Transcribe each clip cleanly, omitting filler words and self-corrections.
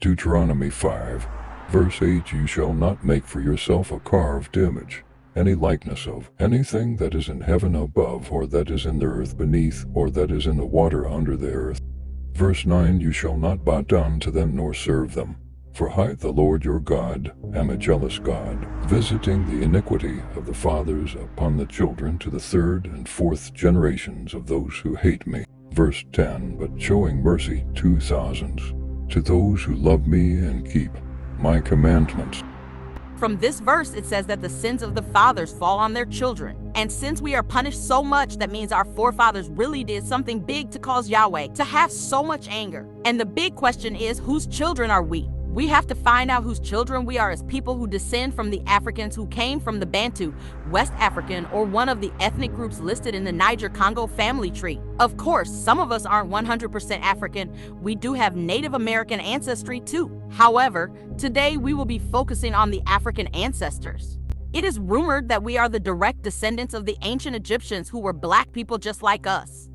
Deuteronomy 5, verse 8, you shall not make for yourself a carved image, any likeness of anything that is in heaven above, or that is in the earth beneath, or that is in the water under the earth. Verse 9, you shall not bow down to them nor serve them. For I, the Lord your God, am a jealous God, visiting the iniquity of the fathers upon the children to the third and fourth generations of those who hate me. Verse 10, but showing mercy to thousands, to those who love me and keep my commandments. From this verse, it says that the sins of the fathers fall on their children. And since we are punished so much, that means our forefathers really did something big to cause Yahweh to have so much anger. And the big question is, whose children are we? We have to find out whose children we are as people who descend from the Africans who came from the Bantu, West African, or one of the ethnic groups listed in the Niger-Congo family tree. Of course, some of us aren't 100% African. We do have Native American ancestry too. However, today we will be focusing on the African ancestors. It is rumored that we are the direct descendants of the ancient Egyptians who were black people just like us.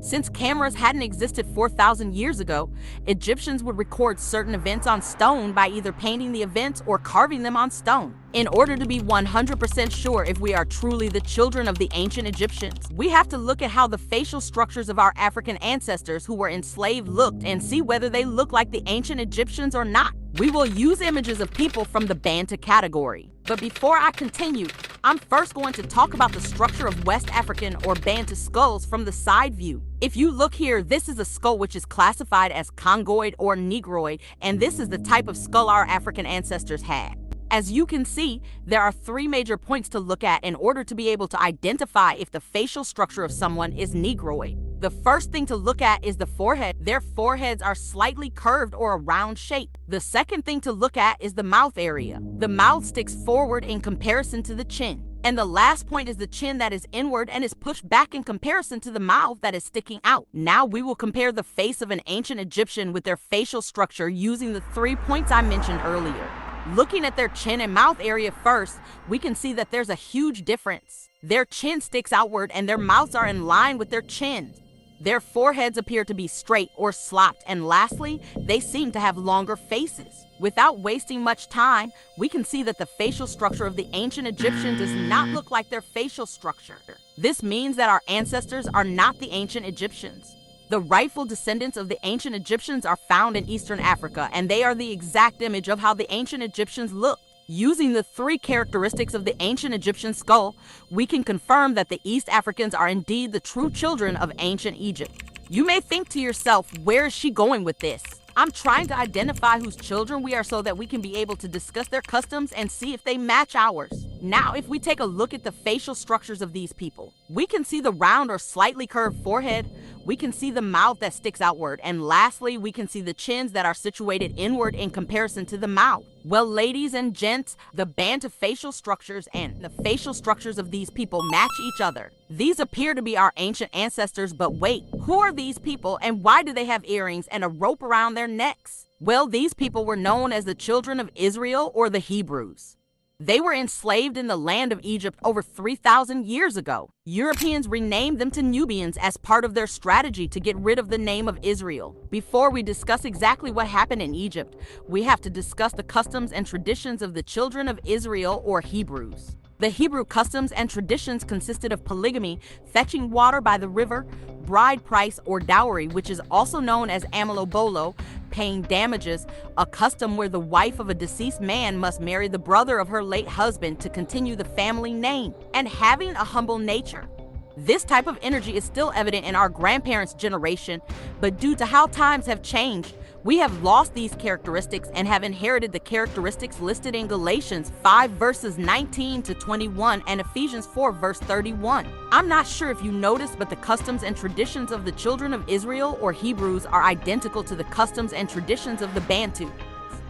Since cameras hadn't existed 4,000 years ago, Egyptians would record certain events on stone by either painting the events or carving them on stone. In order to be 100% sure if we are truly the children of the ancient Egyptians, we have to look at how the facial structures of our African ancestors who were enslaved looked and see whether they look like the ancient Egyptians or not. We will use images of people from the Bantu category. But before I continue, I'm first going to talk about the structure of West African or Bantu skulls from the side view. If you look here, this is a skull which is classified as Congoid or Negroid, and this is the type of skull our African ancestors had. As you can see, there are three major points to look at in order to be able to identify if the facial structure of someone is Negroid. The first thing to look at is the forehead. Their foreheads are slightly curved or a round shape. The second thing to look at is the mouth area. The mouth sticks forward in comparison to the chin. And the last point is the chin that is inward and is pushed back in comparison to the mouth that is sticking out. Now we will compare the face of an ancient Egyptian with their facial structure using the 3 points I mentioned earlier. Looking at their chin and mouth area first, we can see that there's a huge difference. Their chin sticks outward and their mouths are in line with their chins. Their foreheads appear to be straight or slopped, and lastly, they seem to have longer faces. Without wasting much time, we can see that the facial structure of the ancient Egyptian does not look like their facial structure. This means that our ancestors are not the ancient Egyptians. The rightful descendants of the ancient Egyptians are found in Eastern Africa, and they are the exact image of how the ancient Egyptians looked. Using the 3 characteristics of the ancient Egyptian skull, we can confirm that the East Africans are indeed the true children of ancient Egypt. You may think to yourself, where is she going with this? I'm trying to identify whose children we are so that we can be able to discuss their customs and see if they match ours. Now, if we take a look at the facial structures of these people, we can see the round or slightly curved forehead, we can see the mouth that sticks outward, and lastly, we can see the chins that are situated inward in comparison to the mouth. Well, ladies and gents, the Bantu facial structures and the facial structures of these people match each other. These appear to be our ancient ancestors, but wait, who are these people and why do they have earrings and a rope around their necks? Well, these people were known as the children of Israel or the Hebrews. They were enslaved in the land of Egypt over 3,000 years ago. Europeans renamed them to Nubians as part of their strategy to get rid of the name of Israel. Before we discuss exactly what happened in Egypt, we have to discuss the customs and traditions of the children of Israel or Hebrews. The Hebrew customs and traditions consisted of polygamy, fetching water by the river, bride price or dowry, which is also known as amalobolo, paying damages, a custom where the wife of a deceased man must marry the brother of her late husband to continue the family name, and having a humble nature. This type of energy is still evident in our grandparents' generation, but due to how times have changed, we have lost these characteristics and have inherited the characteristics listed in Galatians 5 verses 19 to 21 and Ephesians 4 verse 31. I'm not sure if you noticed, but the customs and traditions of the children of Israel or Hebrews are identical to the customs and traditions of the Bantu.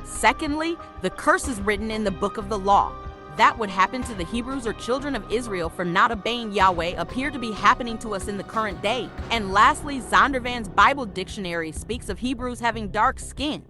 Secondly, the curses written in the book of the law that would happen to the Hebrews or children of Israel for not obeying Yahweh appear to be happening to us in the current day. And lastly, Zondervan's Bible Dictionary speaks of Hebrews having dark skin.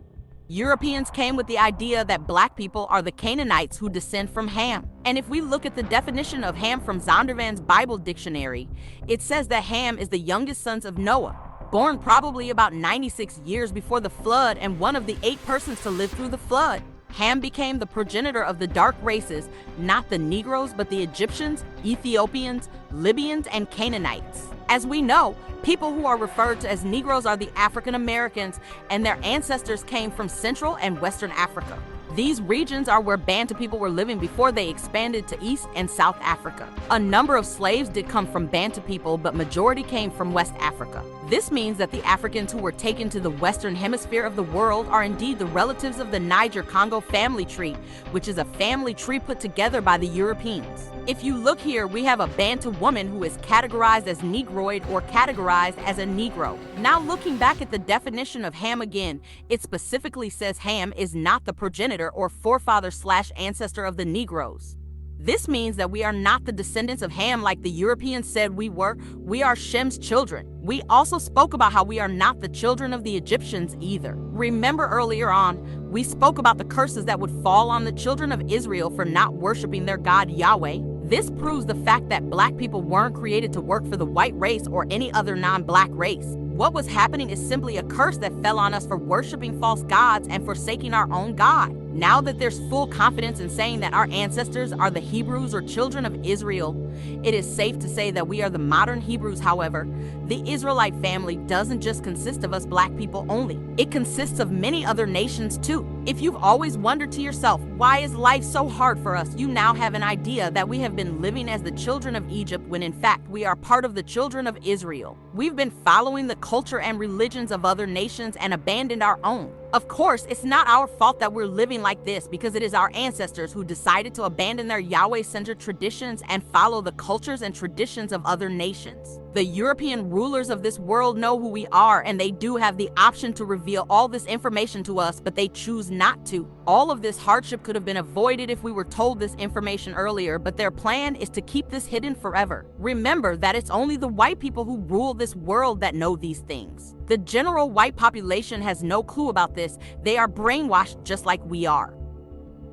Europeans came with the idea that black people are the Canaanites who descend from Ham. And if we look at the definition of Ham from Zondervan's Bible Dictionary, it says that Ham is the youngest sons of Noah. born probably about 96 years before the flood and one of the 8 persons to live through the flood. Ham became the progenitor of the dark races, not the Negroes, but the Egyptians, Ethiopians, Libyans, and Canaanites. As we know, people who are referred to as Negroes are the African Americans, and their ancestors came from Central and Western Africa. These regions are where Bantu people were living before they expanded to East and South Africa. A number of slaves did come from Bantu people, but majority came from West Africa. This means that the Africans who were taken to the Western Hemisphere of the world are indeed the relatives of the Niger-Congo family tree, which is a family tree put together by the Europeans. If you look here, we have a Bantu woman who is categorized as Negroid or categorized as a Negro. Now looking back at the definition of Ham again, it specifically says Ham is not the progenitor or forefather/ancestor of the Negroes. This means that we are not the descendants of Ham like the Europeans said we were. We are Shem's children. We also spoke about how we are not the children of the Egyptians either. Remember earlier on, we spoke about the curses that would fall on the children of Israel for not worshiping their God Yahweh. This proves the fact that black people weren't created to work for the white race or any other non-black race. What was happening is simply a curse that fell on us for worshiping false gods and forsaking our own God. Now that there's full confidence in saying that our ancestors are the Hebrews or children of Israel, it is safe to say that we are the modern Hebrews. However, the Israelite family doesn't just consist of us black people only. It consists of many other nations too. If you've always wondered to yourself, why is life so hard for us? You now have an idea that we have been living as the children of Egypt when in fact we are part of the children of Israel. We've been following the culture and religions of other nations and abandoned our own. Of course, it's not our fault that we're living like this because it is our ancestors who decided to abandon their Yahweh-centered traditions and follow the cultures and traditions of other nations. The European rulers of this world know who we are, and they do have the option to reveal all this information to us, but they choose not to. All of this hardship could have been avoided if we were told this information earlier, but their plan is to keep this hidden forever. Remember that it's only the white people who rule this world that know these things. The general white population has no clue about this. They are brainwashed just like we are.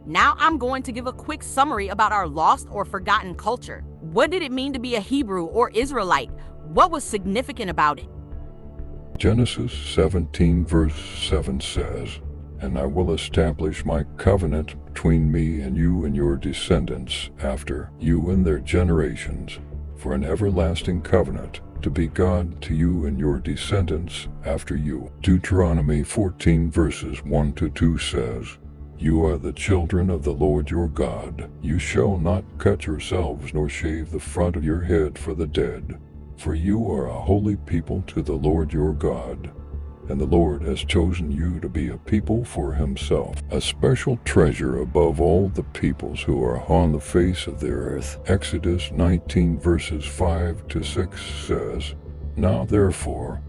Now I'm going to give a quick summary about our lost or forgotten culture. What did it mean to be a Hebrew or Israelite? What was significant about it? Genesis 17 verse 7 says, "And I will establish my covenant between me and you and your descendants after you and their generations, for an everlasting covenant, to be God to you and your descendants after you." Deuteronomy 14 verses 1 to 2 says, "You are the children of the Lord your God. You shall not cut yourselves nor shave the front of your head for the dead, for you are a holy people to the Lord your God. And the Lord has chosen you to be a people for himself, a special treasure above all the peoples who are on the face of the earth." Exodus 19 verses 5 to 6 says, "Now therefore,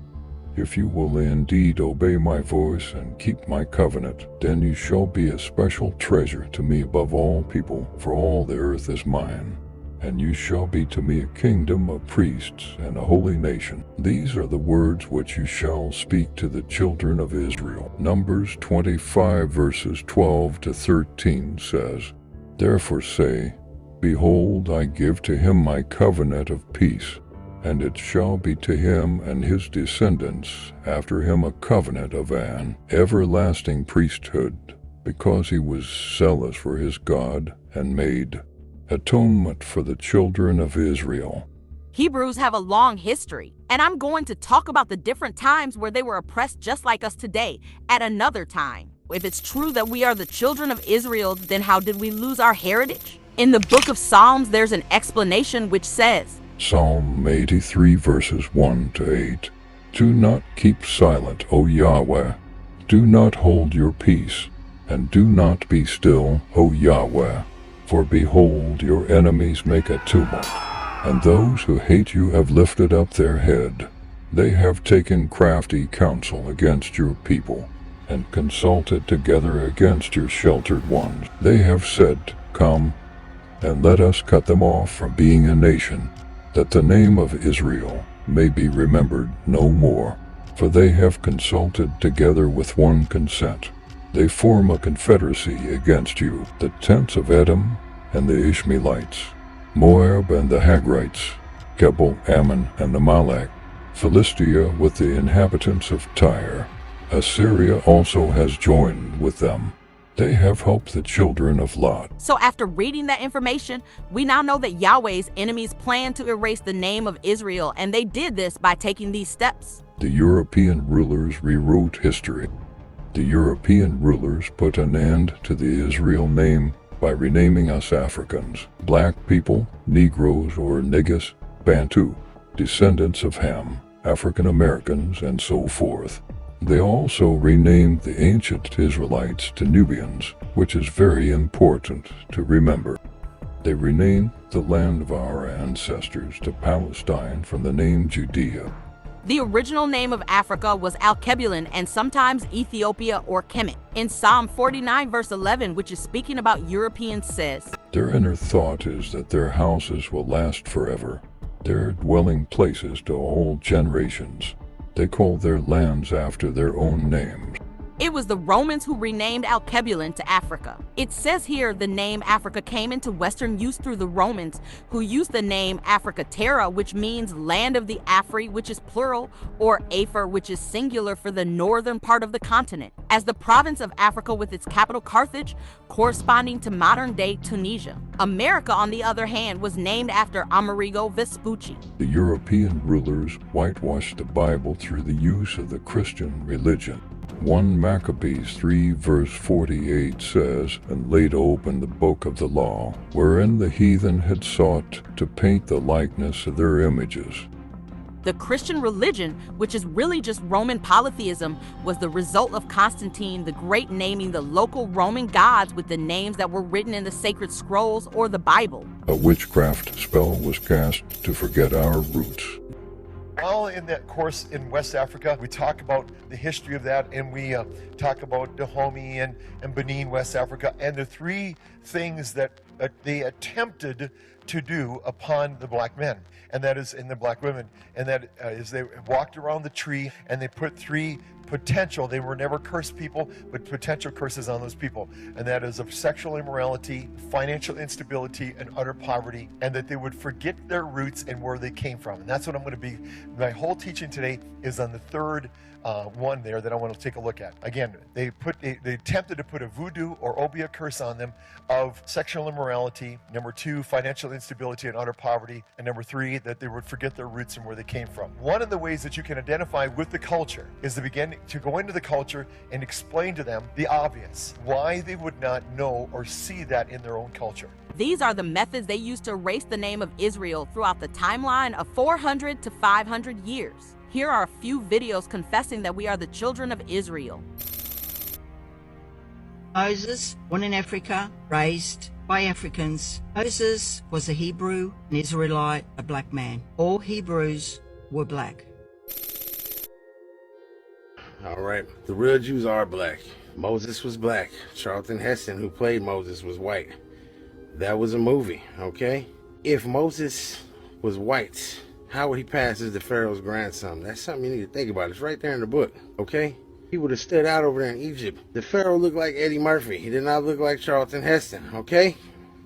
if you will indeed obey my voice and keep my covenant, then you shall be a special treasure to me above all people, for all the earth is mine. And you shall be to me a kingdom of priests and a holy nation. These are the words which you shall speak to the children of Israel." Numbers 25 verses 12 to 13 says, "Therefore say, Behold, I give to him my covenant of peace, and it shall be to him and his descendants after him a covenant of an everlasting priesthood, because he was zealous for his God and made atonement for the children of Israel." Hebrews have a long history, and I'm going to talk about the different times where they were oppressed just like us today at another time. If it's true that we are the children of Israel, then how did we lose our heritage? In the book of Psalms, there's an explanation which says, Psalm 83 verses 1 to 8, "Do not keep silent, O Yahweh. Do not hold your peace, and do not be still, O Yahweh. For behold, your enemies make a tumult, and those who hate you have lifted up their head. They have taken crafty counsel against your people, and consulted together against your sheltered ones. They have said, Come, and let us cut them off from being a nation, that the name of Israel may be remembered no more. For they have consulted together with one consent. They form a confederacy against you, the tents of Edom and the Ishmaelites, Moab and the Hagrites, Gebal, Ammon and Amalek, Philistia with the inhabitants of Tyre. Assyria also has joined with them. They have helped the children of Lot. So after reading that information, we now know that Yahweh's enemies planned to erase the name of Israel, and they did this by taking these steps. The European rulers rewrote history. The European rulers put an end to the Israel name by renaming us Africans, black people, Negroes or Negus, Bantu, descendants of Ham, African Americans, and so forth. They also renamed the ancient Israelites to Nubians, which is very important to remember. They renamed the land of our ancestors to Palestine from the name Judea. The original name of Africa was Al-Kebulin and sometimes Ethiopia or Kemet. In Psalm 49 verse 11, which is speaking about Europeans, says, Their inner thought is that their houses will last forever, their dwelling places to all generations. They call their lands after their own names. It was the Romans who renamed Al-Kebulin to Africa. It says here the name Africa came into Western use through the Romans, who used the name Africa Terra, which means land of the Afri, which is plural, or Afer, which is singular for the northern part of the continent, as the province of Africa with its capital Carthage, corresponding to modern-day Tunisia. America, on the other hand, was named after Amerigo Vespucci. The European rulers whitewashed the Bible through the use of the Christian religion. 1 Maccabees 3 verse 48 says, And laid open the book of the law, wherein the heathen had sought to paint the likeness of their images. The Christian religion, which is really just Roman polytheism, was the result of Constantine the Great naming the local Roman gods with the names that were written in the sacred scrolls or the Bible. A witchcraft spell was cast to forget our roots. While in that course in West Africa, we talk about the history of that, and we talk about Dahomey and Benin, West Africa, and the three things that they attempted to do upon the black men, and that is in the black women, and that is they walked around the tree and they put three potential, they were never cursed people, but potential curses on those people, and that is of sexual immorality, financial instability, and utter poverty, and that they would forget their roots and where they came from. And that's what I'm going to be, my whole teaching today is on the third one there that I want to take a look at. Again, they attempted to put a voodoo or obia curse on them of sexual immorality, number 2, financial instability and utter poverty, and number 3, that they would forget their roots and where they came from. One of the ways that you can identify with the culture is to begin to go into the culture and explain to them the obvious, why they would not know or see that in their own culture. These are the methods they used to erase the name of Israel throughout the timeline of 400 to 500 years. Here are a few videos confessing that we are the children of Israel. Moses, born in Africa, raised by Africans. Moses was a Hebrew, an Israelite, a black man. All Hebrews were black. All right, the real Jews are black. Moses was black. Charlton Heston, who played Moses, was white. That was a movie, okay? If Moses was white, how would he pass as the Pharaoh's grandson? That's something you need to think about. It's right there in the book, okay? He would have stood out over there in Egypt. The Pharaoh looked like Eddie Murphy. He did not look like Charlton Heston, okay?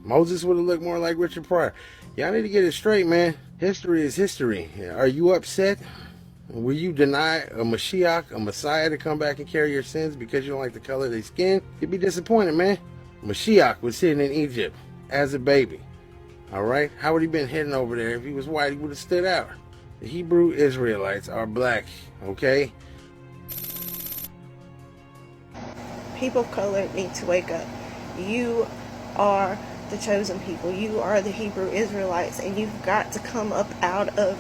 Moses would have looked more like Richard Pryor. Y'all need to get it straight, man. History is history. Are you upset? Will you deny a Mashiach, a Messiah, to come back and carry your sins because you don't like the color of their skin? You'd be disappointed, man. Mashiach was sitting in Egypt as a baby. All right? How would he been hidden over there? If he was white, he would have stood out. The Hebrew Israelites are black, okay? People of color need to wake up. You are the chosen people. You are the Hebrew Israelites, and you've got to come up out of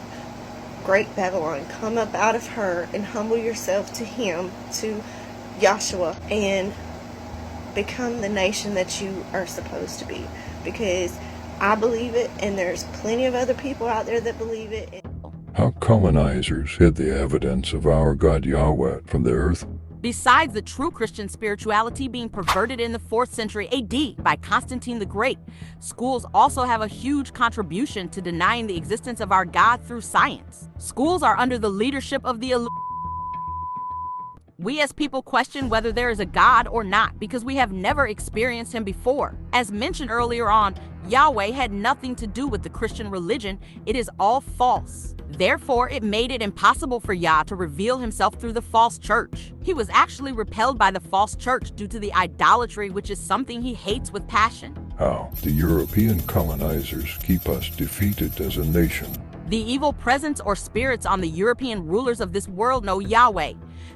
Great Babylon. Come up out of her and humble yourself to him, to Yahshua, and become the nation that you are supposed to be. Because I believe it, and there's plenty of other people out there that believe it. How colonizers hid the evidence of our God Yahweh from the earth. Besides the true Christian spirituality being perverted in the 4th century AD by Constantine the Great, schools also have a huge contribution to denying the existence of our God through science. Schools are under the leadership of the We as people question whether there is a God or not because we have never experienced him before. As mentioned earlier on, Yahweh had nothing to do with the Christian religion. It is all false. Therefore, it made it impossible for Yah to reveal himself through the false church. He was actually repelled by the false church due to the idolatry, which is something he hates with passion. How the European colonizers keep us defeated as a nation. The evil presence or spirits on the European rulers of this world know Yahweh.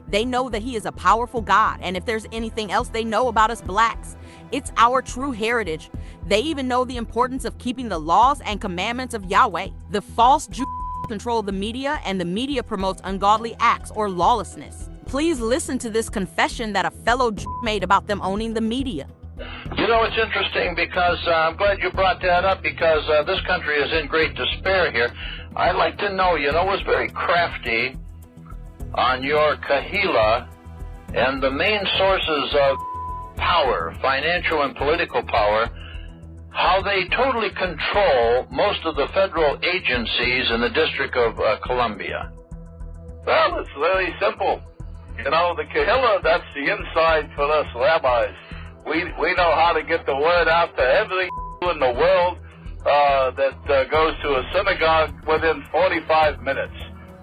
They know that he is a powerful God, and if there's anything else they know about us blacks, it's our true heritage. They even know the importance of keeping the laws and commandments of Yahweh. The false Jews control the media, and the media promotes ungodly acts or lawlessness. Please listen to this confession that a fellow Jew made about them owning the media. You know, it's interesting because I'm glad you brought that up because this country is in great despair here. I'd like to know, was very crafty on your kahila and the main sources of power, financial and political power, how they totally control most of the federal agencies in the District of Columbia. Well, it's very simple. The kahila, that's the inside for us rabbis. We know how to get the word out to every in the world that goes to a synagogue within 45 minutes.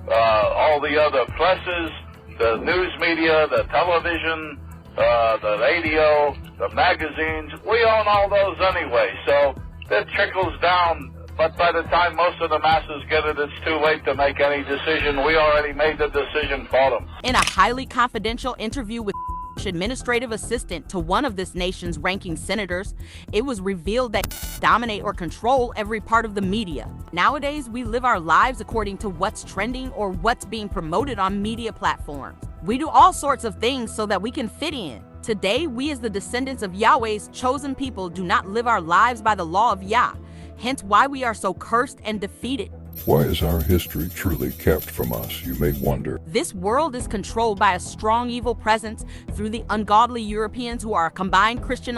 All the other presses, the news media, the television, the radio, the magazines, we own all those anyway, so it trickles down. But by the time most of the masses get it, it's too late to make any decision. We already made the decision for them. In a highly confidential interview with administrative assistant to one of this nation's ranking senators, it was revealed that dominate or control every part of the media. Nowadays, we live our lives according to what's trending or what's being promoted on media platforms. We do all sorts of things so that we can fit in. Today, we as the descendants of Yahweh's chosen people do not live our lives by the law of Yah, hence why we are so cursed and defeated. Why is our history truly kept from us, you may wonder? This world is controlled by a strong evil presence through the ungodly Europeans who are a combined Christian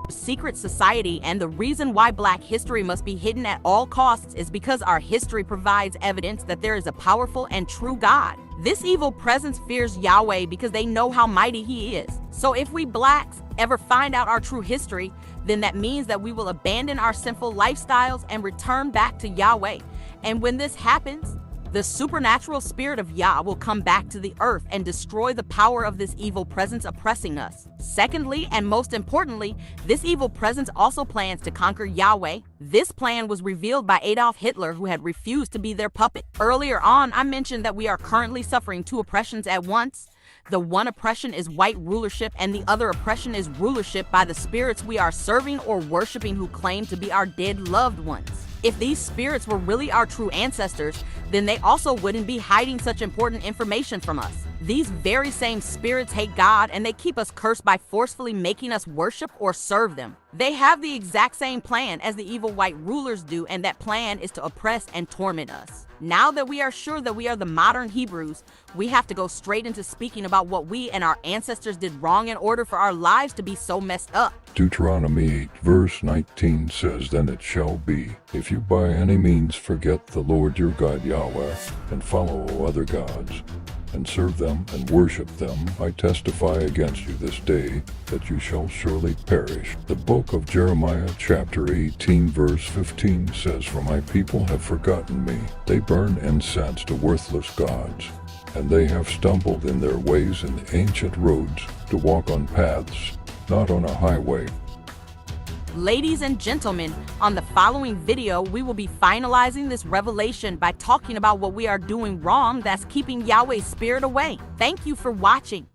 secret society, and the reason why black history must be hidden at all costs is because our history provides evidence that there is a powerful and true God. This evil presence fears Yahweh because they know how mighty he is. So if we blacks ever find out our true history, then that means that we will abandon our sinful lifestyles and return back to Yahweh. And when this happens, the supernatural spirit of Yah will come back to the earth and destroy the power of this evil presence oppressing us. Secondly, and most importantly, this evil presence also plans to conquer Yahweh. This plan was revealed by Adolf Hitler, who had refused to be their puppet. Earlier on, I mentioned that we are currently suffering two oppressions at once. The one oppression is white rulership, and the other oppression is rulership by the spirits we are serving or worshiping who claim to be our dead loved ones. If these spirits were really our true ancestors, then they also wouldn't be hiding such important information from us. These very same spirits hate God, and they keep us cursed by forcefully making us worship or serve them. They have the exact same plan as the evil white rulers do, and that plan is to oppress and torment us. Now that we are sure that we are the modern Hebrews, we have to go straight into speaking about what we and our ancestors did wrong in order for our lives to be so messed up. Deuteronomy 8 verse 19 says, "Then it shall be, if you by any means forget the Lord your God Yahweh, and follow other gods, and serve them and worship them, I testify against you this day that you shall surely perish." The book of Jeremiah chapter 18 verse 15 says, "For my people have forgotten me. They burn incense to worthless gods, and they have stumbled in their ways in the ancient roads to walk on paths, not on a highway." Ladies and gentlemen, on the following video, we will be finalizing this revelation by talking about what we are doing wrong that's keeping Yahweh's spirit away. Thank you for watching.